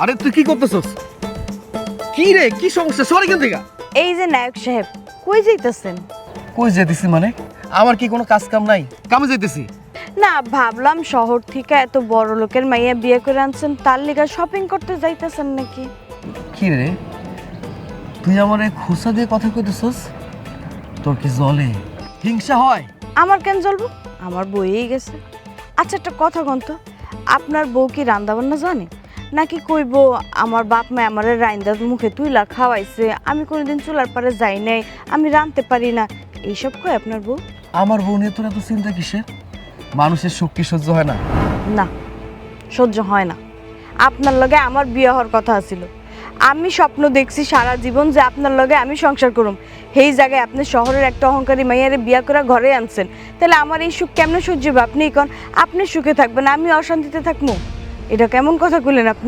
আরে তুই কি করতেছস? কি রে, কি সমস্যা? সরি কেন থেকে? এই যে নায়ক সাহেব, কই যাইতেছেন? কই যেতেছি মানে? আমার কি কোনো কাজ কাম নাই? কামে যাইতেছি। না, ভাবলাম শহর থেকে এত বড় লোকের মাইয়া বিয়ে করে আনছেন, তার লিগা শপিং করতে যাইতেছেন নাকি? কি রে, তুই আমার এই খোসা দিয়ে কথা কইতেছস? তোর কি জলে হিংসা হয়? আমার কেন জ্বলবো? আমার বইয়েই গেছে। আচ্ছা, একটা কথা কন তো, আপনার বউ কি রান্না বান্না জানে? নাকি কইব আমার বাপ মা আমার রাইন্দার মুখে তুইলা খাওয়াইছে, আমি কোনোদিন চুলার পারে যাই নাই, আমি রাঁধতে পারি না, এইসব কয় আপনার বউ? আমার বউ নিয়ে তোর এত চিন্তা কিসের? মানুষের শক্তি সহ্য হয় না? না, সহ্য হয় না। আপনার লগে আমার বিয়ে হওয়ার কথা ছিল। আমি স্বপ্ন দেখছি সারা জীবন যে আপনার লগে আমি সংসার করুম। সেই জায়গায় আপনি শহরের একটা অহংকারী মাইয়ারে বিয়া করে ঘরে আনছেন, তাহলে আমার এই সুখ কেমনে সহ্য হবে? আপনি কোন, আপনি সুখে থাকবেন, আমি অশান্তিতে থাকবো? এটা কেমন কথা কইলেন আপনি?